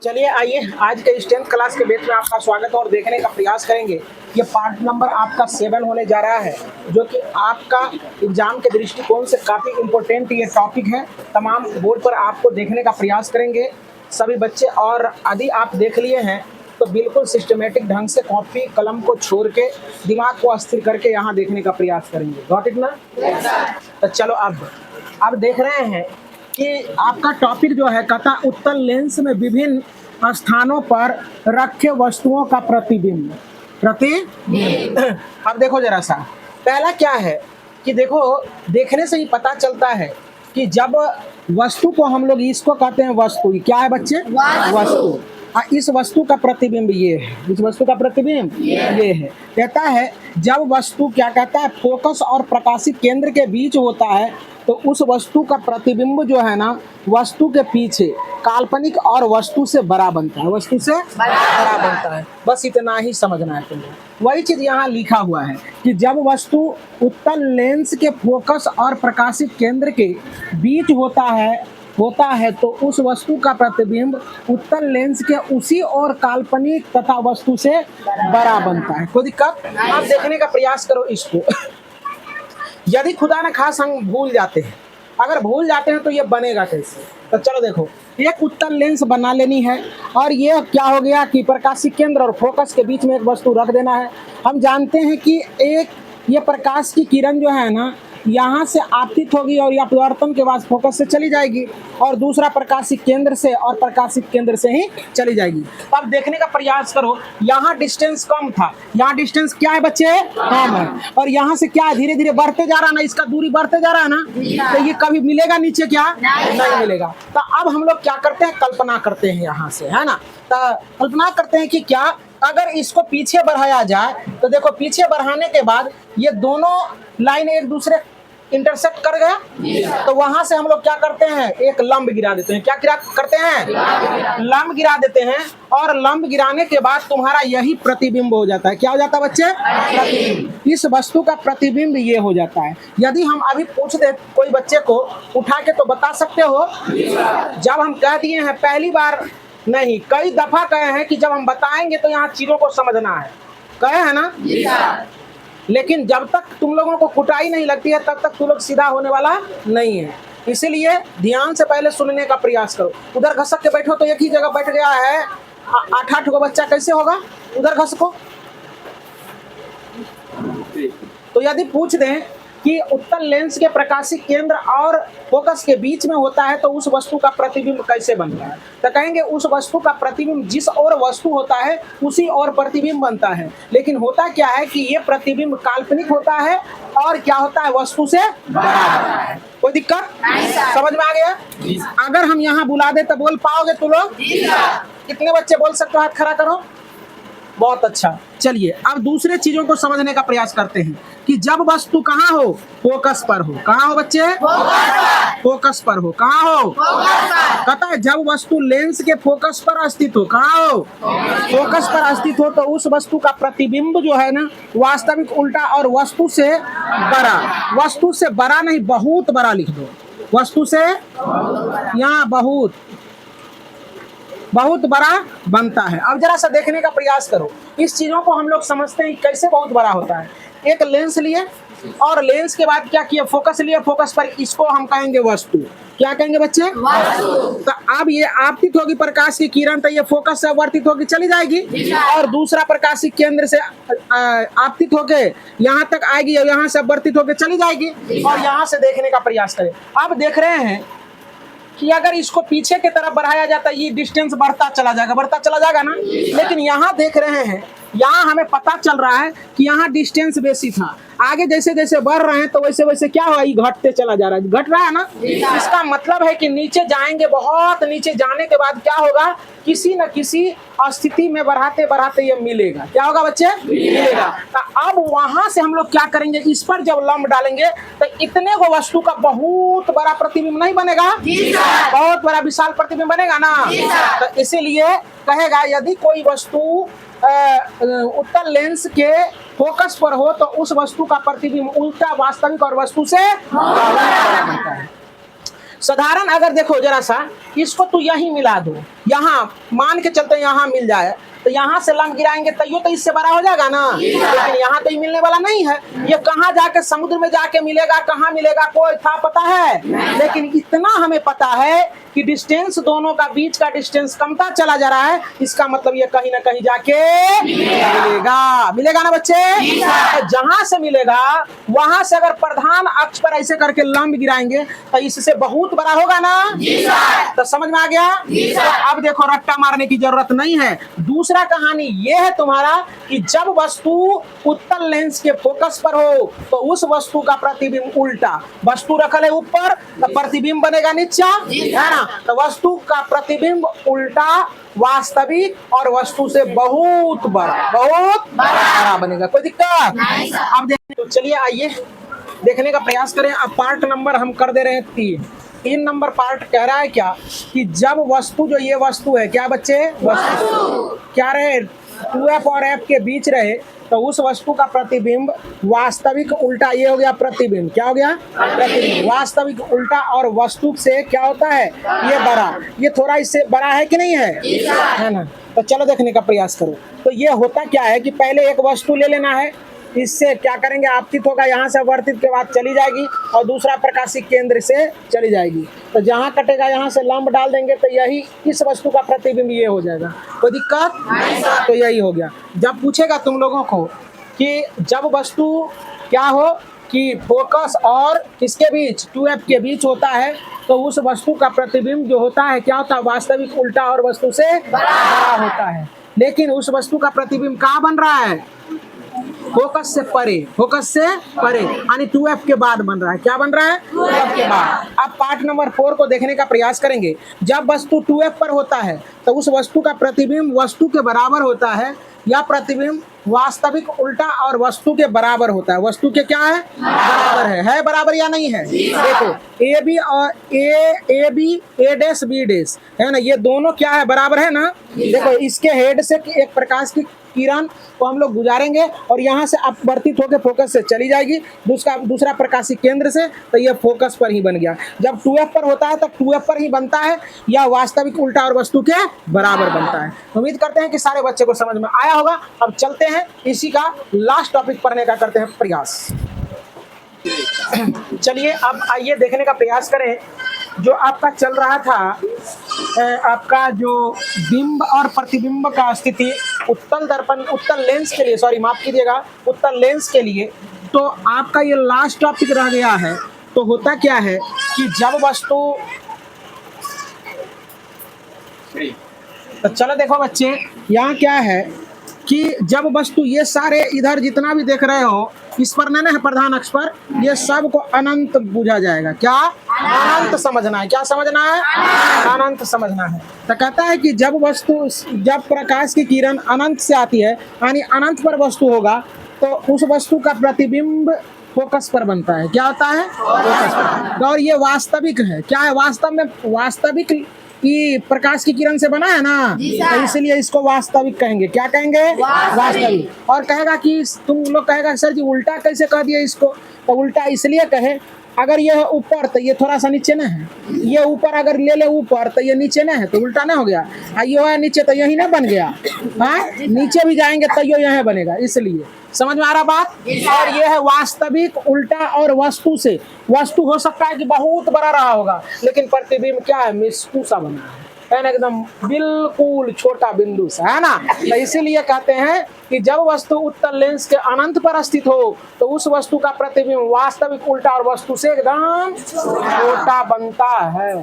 चलिए आइए आज के इस 10th क्लास के बैच में आपका स्वागत और देखने का प्रयास करेंगे। ये पार्ट नंबर आपका 7 होने जा रहा है, जो कि आपका एग्जाम के दृष्टिकोण से काफ़ी इम्पोर्टेंट ये टॉपिक है। तमाम बोर्ड पर आपको देखने का प्रयास करेंगे सभी बच्चे, और यदि आप देख लिए हैं तो बिल्कुल सिस्टमेटिक ढंग से कॉपी कलम को छोड़ के दिमाग को अस्थिर करके यहाँ देखने का प्रयास करेंगे। गॉट इट ना? तो चलो अब देख रहे हैं कि आपका टॉपिक जो है कहता उत्तल लेंस में विभिन्न स्थानों पर रखे वस्तुओं का प्रतिबिंब। अब देखो जरा सा, पहला क्या है कि देखो देखने से ही पता चलता है कि जब वस्तु को हम लोग इसको कहते हैं वस्तु, क्या है बच्चे? वस्तु। इस वस्तु का प्रतिबिंब ये है, इस वस्तु का प्रतिबिंब ये है। कहता है जब वस्तु क्या कहता है फोकस और प्रकाशित केंद्र के बीच होता है तो उस वस्तु का प्रतिबिंब जो है ना वस्तु के पीछे काल्पनिक और वस्तु से बड़ा बनता है, वस्तु से बड़ा बनता है। बस इतना ही समझना है तुम्हें। वही चीज यहाँ लिखा हुआ है कि जब वस्तु उत्तल लेंस के फोकस और प्रकाशित केंद्र के बीच होता है तो उस वस्तु का प्रतिबिंब उत्तल लेंस के उसी और काल्पनिक तथा वस्तु से बड़ा बनता है। कोई दिक्कत? आप देखने का प्रयास करो इसको। यदि खुदा न खास हम भूल जाते हैं, अगर भूल जाते हैं तो ये बनेगा कैसे? तो चलो देखो, एक उत्तल लेंस बना लेनी है और ये क्या हो गया कि प्रकाशित केंद्र और फोकस के बीच में एक वस्तु रख देना है। हम जानते हैं कि एक ये प्रकाश की किरण जो है ना यहाँ से आपतित होगी और या अपवर्तन के बाद फोकस से चली जाएगी, और दूसरा प्रकाशित केंद्र से और प्रकाशित केंद्र से ही चली जाएगी। अब देखने का प्रयास करो, यहाँ डिस्टेंस कम था, यहाँ डिस्टेंस क्या है बच्चे? कम है, और यहाँ से क्या धीरे धीरे बढ़ते जा रहा है ना, इसका दूरी बढ़ते जा रहा है ना, तो ये कभी मिलेगा नीचे? क्या नहीं मिलेगा। तो अब हम लोग क्या करते हैं, कल्पना करते हैं यहाँ से, है ना। तो कल्पना करते हैं कि क्या अगर इसको पीछे बढ़ाया जाए तो देखो पीछे बढ़ाने के बाद ये दोनों लाइन एक दूसरे इंटरसेक्ट कर गया, तो वहां से हम लोग क्या करते हैं, एक लंब गिरा देते हैं। क्या करते हैं? लंब गिरा देते हैं, और लंब गिराने के बाद तुम्हारा यही प्रतिबिंब हो जाता है। क्या हो जाता है बच्चे? प्रतिबिंब। इस वस्तु का प्रतिबिंब ये हो जाता है। यदि हम अभी पूछ दे कोई बच्चे को उठा के तो बता सकते हो? जब हम कह दिए हैं पहली बार नहीं, कई दफा कहे हैं कि जब हम बताएंगे तो यहाँ चीजों को समझना है, कहे है ना। लेकिन जब तक तुम लोगों को कुटाई नहीं लगती है तब तक तुम लोग सीधा होने वाला नहीं है। इसीलिए ध्यान से पहले सुनने का प्रयास करो। उधर घसक के बैठो तो एक ही जगह बैठ गया है 8-8 को बच्चा, कैसे होगा? उधर घसको। तो यदि पूछ दें कि उत्तल लेंस के प्रकाशित केंद्र और फोकस के बीच में होता है तो उस वस्तु का प्रतिबिंब कैसे बनता है, तो कहेंगे उस वस्तु का प्रतिबिंब जिस और वस्तु होता है उसी और प्रतिबिंब बनता है। लेकिन होता क्या है कि ये प्रतिबिंब काल्पनिक होता है और क्या होता है, वस्तु से बड़ा होता है। कोई दिक्कत? समझ में आ गया? अगर हम यहाँ बुला दे तो बोल पाओगे तुम लोग? कितने बच्चे बोल सकते हो? हाथ खड़ा करो। बहुत अच्छा। चलिए अब दूसरे चीजों को समझने का प्रयास करते हैं कि जब वस्तु कहाँ हो, फोकस पर हो। कहाँ हो बच्चे? फोकस पर हो। कहाँ हो? कहता है जब वस्तु लेंस के फोकस पर स्थित हो। कहाँ हो? फोकस पर स्थित हो तो उस वस्तु का प्रतिबिंब जो है ना वास्तविक उल्टा और वस्तु से बड़ा, वस्तु से बड़ा नहीं बहुत बड़ा लिख दो, वस्तु से यहाँ बहुत बड़ा बनता है। अब जरा सा देखने का प्रयास करो, इस चीजों को हम लोग समझते हैं कैसे बहुत बड़ा होता है। एक लेंस लिए और लेंस के बाद क्या किया, फोकस लिए, फोकस पर इसको हम कहेंगे वस्तु। क्या कहेंगे बच्चे? तो अब ये आपतित होगी प्रकाश की किरण, तो ये फोकस से वर्तित होगी चली जाएगी, और दूसरा प्रकाशित केंद्र से आपतित होके यहाँ तक आएगी और यहाँ से वर्तित होके चली जाएगी, और यहाँ से देखने का प्रयास करें। अब देख रहे हैं कि अगर इसको पीछे की तरफ बढ़ाया जाता है ये डिस्टेंस बढ़ता चला जाएगा ना। लेकिन यहाँ देख रहे हैं, यहाँ हमें पता चल रहा है कि यहाँ डिस्टेंस बेसी था, आगे जैसे जैसे बढ़ रहे हैं तो वैसे वैसे क्या हुआ, ये घटते चला जा रहा है, घट रहा है ना। इसका मतलब है कि नीचे जाएंगे, बहुत नीचे जाने के बाद क्या होगा, किसी न किसी स्थिति में बढ़ाते बढ़ाते ये मिलेगा। क्या होगा बच्चे? मिलेगा। तो अब वहां से हम लोग क्या करेंगे, इस पर जब लंब डालेंगे तो इतने को वस्तु का बहुत बड़ा प्रतिबिंब नहीं बनेगा, बहुत बड़ा विशाल प्रतिबिंब बनेगा ना। तो इसीलिए कहेगा यदि कोई वस्तु उत्तल लेंस के फोकस पर हो तो उस वस्तु का प्रतिबिंब उल्टा वास्तविक और वस्तु से बनता है। साधारण अगर देखो जरा सा, इसको तू यहीं मिला दो, यहाँ मान के चलते यहाँ मिल जाए, तो यहाँ से लंब गिराएंगे तो इससे बड़ा हो जाएगा ना, लेकिन यहाँ तो ये मिलने वाला नहीं है। ये कहाँ जाके समुद्र में जाके मिलेगा, कहाँ मिलेगा कोई था पता है, लेकिन इतना हमें पता है कि डिस्टेंस दोनों का बीच का डिस्टेंस कमता चला जा रहा है, इसका मतलब ये कहीं ना कहीं जाके मिलेगा। मिलेगा ना बच्चे? तो जहां से मिलेगा वहां से अगर प्रधान अक्ष पर ऐसे करके लंब गिराएंगे तो इससे बहुत बड़ा होगा ना। तो समझ में आ गया? तो अब देखो रट्टा मारने की जरूरत नहीं है। दूसरा कहानी ये है तुम्हारा कि जब वस्तु उत्तल लेंस के फोकस पर हो तो उस वस्तु का प्रतिबिंब उल्टा, वस्तु रखल है ऊपर तो प्रतिबिंब बनेगा नीचा, है ना। तो वस्तु का प्रतिबिंब उल्टा वास्तविक और वस्तु से बहुत बड़ा बनेगा। कोई दिक्कत? अब देखिए, तो चलिए आइए देखने का प्रयास करें। अब पार्ट नंबर हम कर दे रहे हैं 3 नंबर पार्ट कह रहा है क्या कि जब वस्तु, जो ये वस्तु है क्या बच्चे, वस्तु क्या रहे 2f और f के बीच रहे तो उस वस्तु का प्रतिबिंब वास्तविक उल्टा, ये हो गया प्रतिबिंब, क्या हो गया प्रतिबिंब, वास्तविक उल्टा और वस्तु से क्या होता है ये बड़ा, ये थोड़ा इससे बड़ा है कि नहीं है ना। तो चलो देखने का प्रयास करो। तो ये होता क्या है कि पहले एक वस्तु ले लेना है, इससे क्या करेंगे आपतित होगा, यहाँ से वर्तित के बाद चली जाएगी और दूसरा प्रकाशीय केंद्र से चली जाएगी। तो जहाँ कटेगा यहाँ से लंब डाल देंगे तो यही इस वस्तु का प्रतिबिंब ये हो जाएगा। कोई दिक्कत? तो यही हो गया। जब पूछेगा तुम लोगों को कि जब वस्तु क्या हो कि फोकस और किसके बीच 2f के बीच होता है तो उस वस्तु का प्रतिबिंब जो होता है क्या होता है, वास्तविक उल्टा और वस्तु से बड़ा होता है। लेकिन उस वस्तु का प्रतिबिंब कहाँ बन रहा है, फोकस से परे, फोकस से परे यानी 2f के बाद बन रहा है। क्या बन रहा है? 2f के बाद। अब पार्ट नंबर 4 को देखने का प्रयास करेंगे। जब वस्तु 2f पर होता है तो उस वस्तु का प्रतिबिंब वस्तु के बराबर होता है या प्रतिबिंब वास्तविक उल्टा और वस्तु के बराबर होता है। वस्तु के क्या है? बराबर है बराबर या नहीं है? देखो ए बी और A B A dash B dash है ना, ये दोनों क्या है, बराबर है ना। देखो इसके हेड से एक प्रकाश की किरण को हम लोग गुजारेंगे और यहाँ से अपवर्तित होकर फोकस से चली जाएगी दूसरा प्रकाशीय केंद्र से, तो ये फोकस पर ही बन गया। जब 2f पर होता है तो 2f पर ही बनता है या वास्तविक उल्टा और वस्तु के बराबर बनता है। उम्मीद करते हैं कि सारे बच्चे को समझ में आया होगा। अब चलते हैं इसी का लास्ट टॉपिक पढ़ने का करते हैं प्रयास। चलिए अब आइए देखने का प्रयास करें। जो आपका चल रहा था आपका जो बिंब और प्रतिबिंब का स्थिति उत्तल दर्पण, उत्तल लेंस के लिए, सॉरी माफ कीजिएगा, उत्तल लेंस के लिए, तो आपका ये लास्ट टॉपिक रह गया है। तो होता क्या है कि जब वस्तु, तो चलो देखो बच्चे यहाँ क्या है कि जब वस्तु, ये सारे इधर जितना भी देख रहे हो इस पर नहीं है प्रधान अक्ष पर, ये सब को अनंत बुझा जाएगा। क्या? अनंत समझना है। क्या समझना है? अनंत समझना है। तो कहता है कि जब वस्तु, जब प्रकाश की किरण अनंत से आती है यानी अनंत पर वस्तु होगा तो उस वस्तु का प्रतिबिंब फोकस पर बनता है। क्या होता है? फोकस पर। और ये वास्तविक है। क्या है? वास्तव में वास्तविक कि प्रकाश की किरण से बना है ना, तो इसलिए इसको वास्तविक कहेंगे। क्या कहेंगे? वास्तविक। और कहेगा कि तुम लोग कहेगा सर जी उल्टा कैसे कह दिया इसको, तो उल्टा इसलिए कहे अगर ये ऊपर तो ये थोड़ा सा नीचे ना है, ये ऊपर अगर ले ले ऊपर तो ये नीचे ना है, तो उल्टा ना हो गया। ये है नीचे तो यही ना बन गया, हाँ नीचे भी जाएंगे तो ये यहाँ बनेगा। इसलिए समझ में आ रहा बात। और ये है वास्तविक उल्टा और वस्तु से। वस्तु हो सकता है कि बहुत बड़ा रहा होगा लेकिन प्रतिबिंब क्या है, मिस्कू सा बना है ना, एकदम बिल्कुल छोटा बिंदु सा, है ना। तो इसीलिए कहते हैं कि जब वस्तु उत्तल लेंस के अनंत पर स्थित हो तो उस वस्तु का प्रतिबिंब वास्तविक उल्टा और वस्तु से एकदम छोटा बनता है।